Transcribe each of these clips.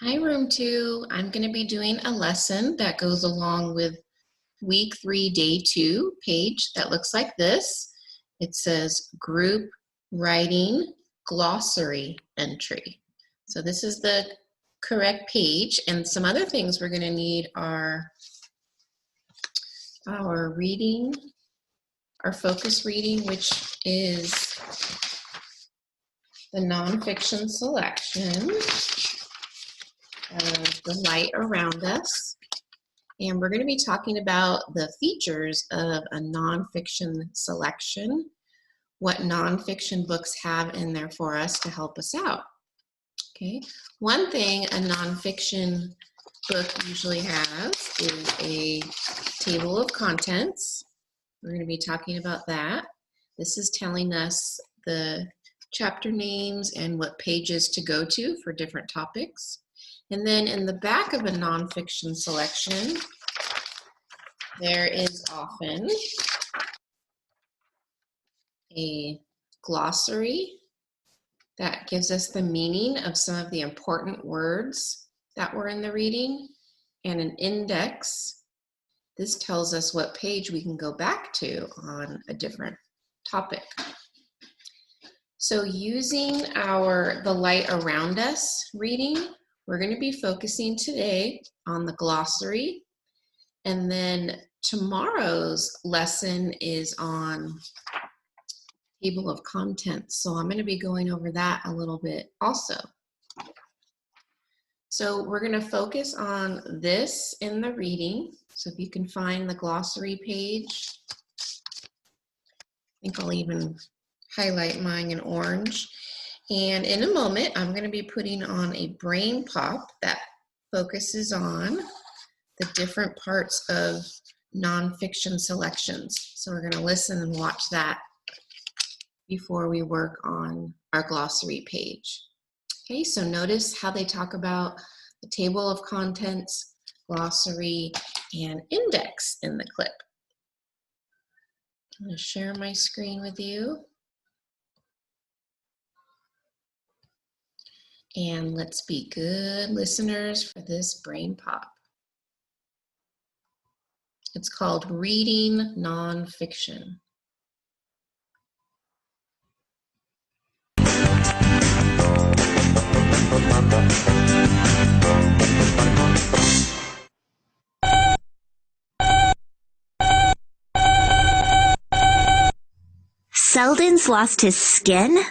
Hi, Room 2. I'm going to be doing a lesson that goes along with Week 3, Day 2 page that looks like this. It says Group Writing Glossary Entry. So this is the correct page, and some other things we're going to need are our reading, our focus reading, which is the nonfiction selection of the light around us. And we're going to be talking about the features of a nonfiction selection, what nonfiction books have in there for us to help us out. Okay, one thing a nonfiction book usually has is a table of contents. We're going to be talking about that. This is telling us the chapter names and what pages to go to for different topics. And then in the back of a nonfiction selection, there is often a glossary that gives us the meaning of some of the important words that were in the reading, and an index. This tells us what page we can go back to on a different topic. So using the light around us reading, we're going to be focusing today on the glossary, and then tomorrow's lesson is on table of contents. So I'm going to be going over that a little bit also. So we're going to focus on this in the reading. So if you can find the glossary page, I think I'll even highlight mine in orange. And in a moment, I'm going to be putting on a brain pop that focuses on the different parts of nonfiction selections. So we're going to listen and watch that before we work on our glossary page. Okay, so notice how they talk about the table of contents, glossary, and index in the clip. I'm going to share my screen with you. And let's be good listeners for this brain pop. It's called Reading Nonfiction. Selden's lost his skin?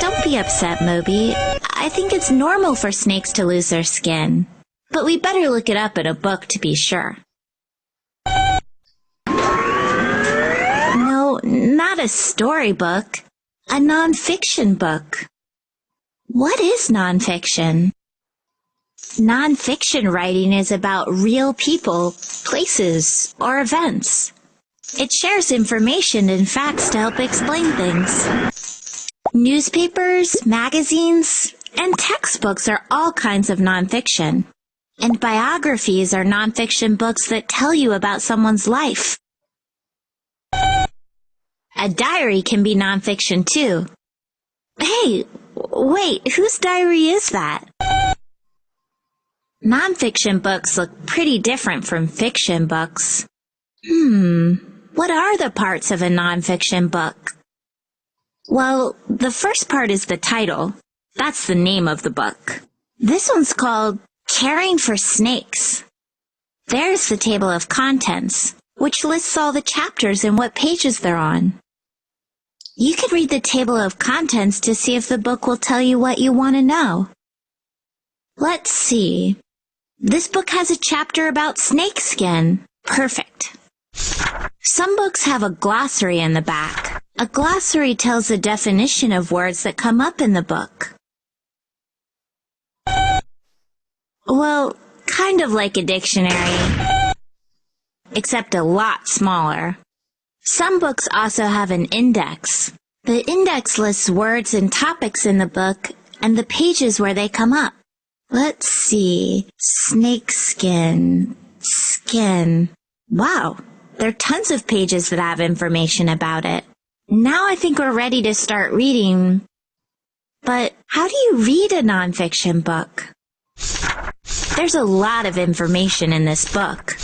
Don't be upset, Moby. I think it's normal for snakes to lose their skin. But we better look it up in a book to be sure. No, not a storybook. A nonfiction book. What is nonfiction? Nonfiction writing is about real people, places, or events. It shares information and facts to help explain things. Newspapers, magazines, and textbooks are all kinds of nonfiction. And biographies are nonfiction books that tell you about someone's life. A diary can be nonfiction too. Hey, wait, whose diary is that? Nonfiction books look pretty different from fiction books. What are the parts of a nonfiction book? Well, the first part is the title. That's the name of the book. This one's called Caring for Snakes. There's the table of contents, which lists all the chapters and what pages they're on. You can read the table of contents to see if the book will tell you what you want to know. Let's see. This book has a chapter about snakeskin. Perfect. Some books have a glossary in the back. A glossary tells the definition of words that come up in the book. Well, kind of like a dictionary, except a lot smaller. Some books also have an index. The index lists words and topics in the book and the pages where they come up. Let's see. Snakeskin. Skin. Wow, there are tons of pages that have information about it. Now I think we're ready to start reading. But how do you read a nonfiction book? There's a lot of information in this book.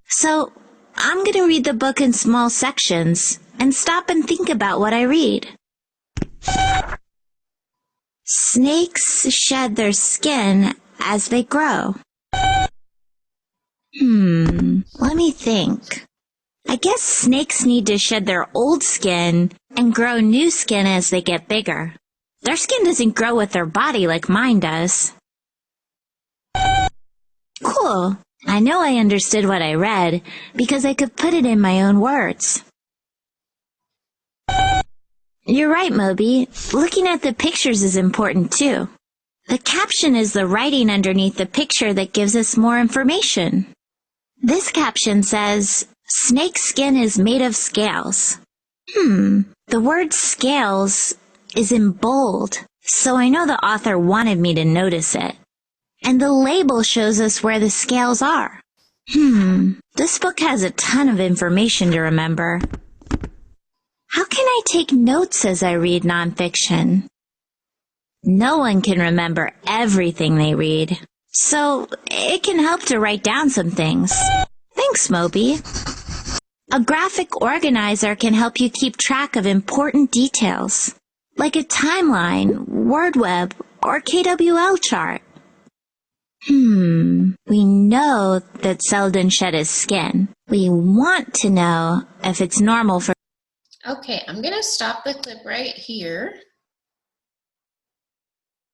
So I'm going to read the book in small sections and stop and think about what I read. Snakes shed their skin as they grow. Let me think. I guess snakes need to shed their old skin and grow new skin as they get bigger. Their skin doesn't grow with their body like mine does. Cool. I know I understood what I read because I could put it in my own words. You're right, Moby. Looking at the pictures is important too. The caption is the writing underneath the picture that gives us more information. This caption says, "Snake skin is made of scales." The word scales is in bold, so I know the author wanted me to notice it. And the label shows us where the scales are. This book has a ton of information to remember. How can I take notes as I read nonfiction? No one can remember everything they read, so it can help to write down some things. Thanks, Moby. A graphic organizer can help you keep track of important details, like a timeline, word web, or KWL chart. We know that Selden shed his skin. We want to know if it's normal for... Okay, I'm going to stop the clip right here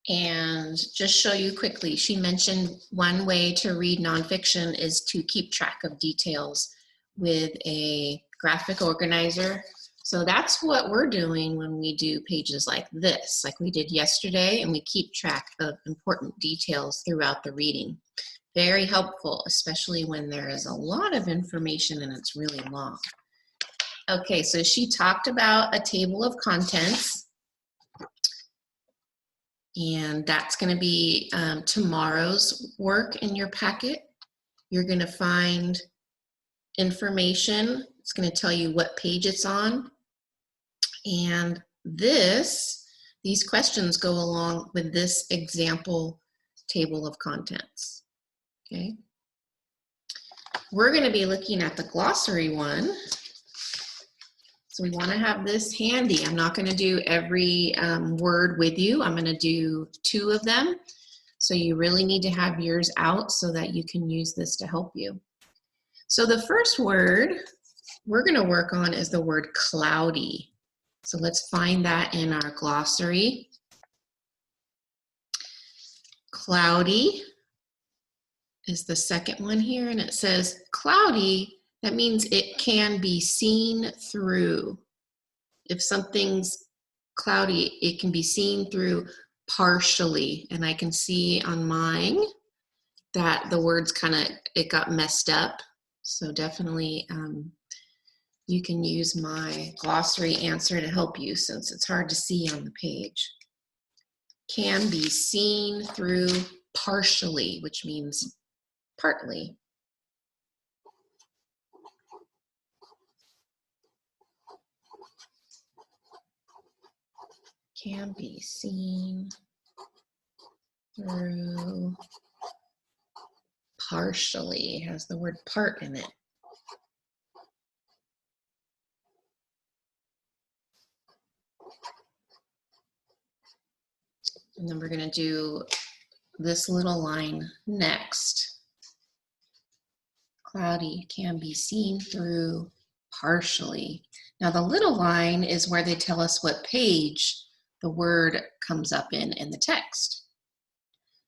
and just show you quickly. She mentioned one way to read nonfiction is to keep track of details with a graphic organizer. So that's what we're doing when we do pages like this, like we did yesterday, and we keep track of important details throughout the reading. Very helpful, especially when there is a lot of information and it's really long. Okay, so she talked about a table of contents, and that's going to be tomorrow's work in your packet. You're going to find information. It's going to tell you what page it's on. And these questions go along with this example table of contents. Okay. We're going to be looking at the glossary one. So we want to have this handy. I'm not going to do every word with you. I'm going to do 2 of them. So you really need to have yours out so that you can use this to help you. So the first word we're going to work on is the word cloudy. So let's find that in our glossary. Cloudy is the second one here, and it says cloudy. That means it can be seen through. If something's cloudy, it can be seen through partially. And I can see on mine that the words it got messed up. So definitely you can use my glossary answer to help you since it's hard to see on the page. Can be seen through partially, which means partly. Can be seen through partially. It has the word part in it. And then we're going to do this little line next. Cloudy can be seen through partially. Now the little line is where they tell us what page the word comes up in the text.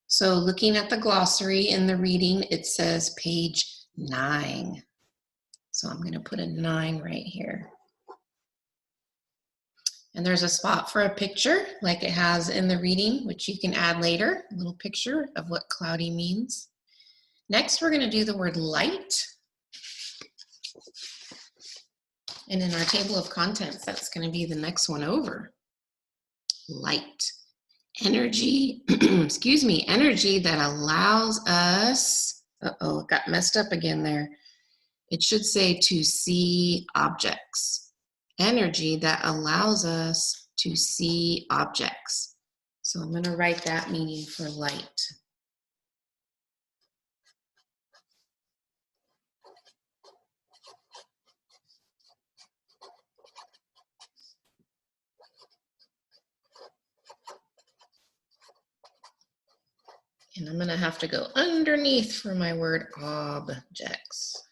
So looking at the glossary in the reading, it says page 9. So I'm going to put a 9 right here. And there's a spot for a picture like it has in the reading, which you can add later, a little picture of what cloudy means. Next, we're going to do the word light. And in our table of contents, that's going to be the next one over. Light. Energy, excuse me, energy that allows us, uh-oh, it got messed up again there. It should say to see objects. Energy that allows us to see objects. So I'm going to write that meaning for light. And I'm going to have to go underneath for my word objects.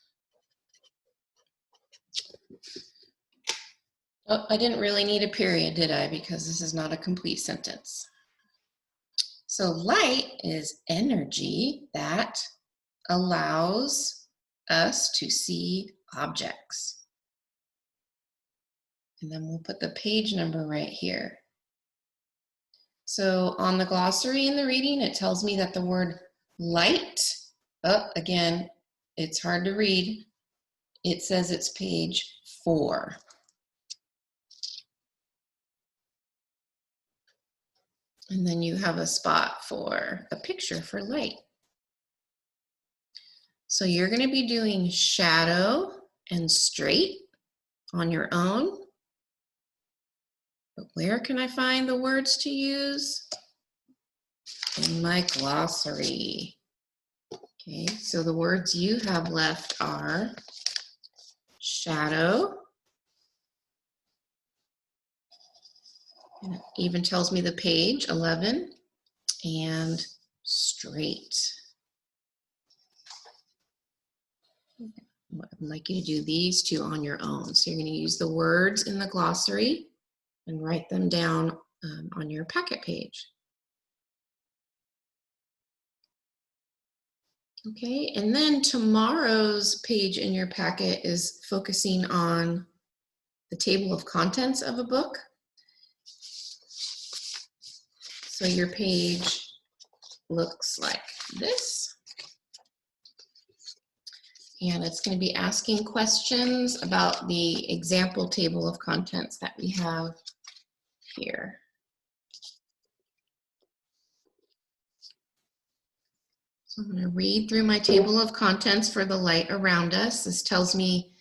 Oh, I didn't really need a period, did I? Because this is not a complete sentence. So light is energy that allows us to see objects. And then we'll put the page number right here. So on the glossary in the reading, it tells me that the word light, oh, again, it's hard to read. It says it's page 4. And then you have a spot for a picture for light. So you're going to be doing shadow and straight on your own. But where can I find the words to use? In my glossary. Okay, so the words you have left are shadow. And it even tells me the page, 11, and straight. I'd like you to do these two on your own. So you're going to use the words in the glossary and write them down on your packet page. Okay, and then tomorrow's page in your packet is focusing on the table of contents of a book. So your page looks like this. And it's going to be asking questions about the example table of contents that we have here. So I'm going to read through my table of contents for the light around us. This tells me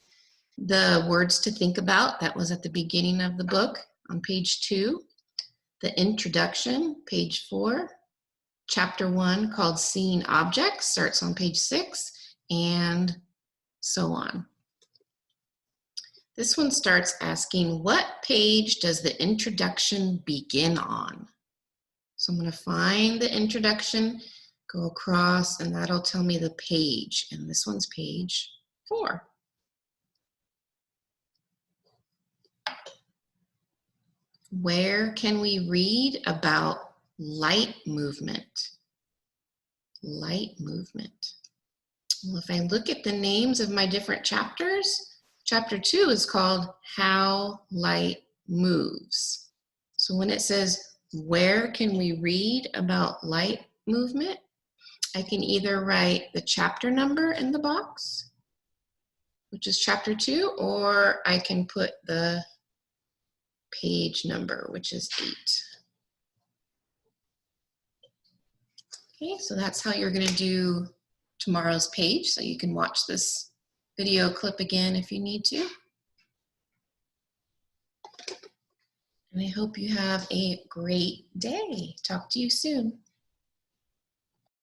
the words to think about. That was at the beginning of the book on page 2. The introduction, page 4. Chapter 1 called Seeing Objects starts on page 6, and so on. This one starts asking, what page does the introduction begin on? So I'm going to find the introduction, go across, and that'll tell me the page. And this one's page 4. Where can we read about light movement? Light movement. Well, if I look at the names of my different chapters, chapter 2 is called How Light Moves. So when it says, where can we read about light movement? I can either write the chapter number in the box, which is chapter 2, or I can put the page number, which is 8. Okay, so that's how you're going to do tomorrow's page, so you can watch this video clip again if you need to. And I hope you have a great day. Talk to you soon.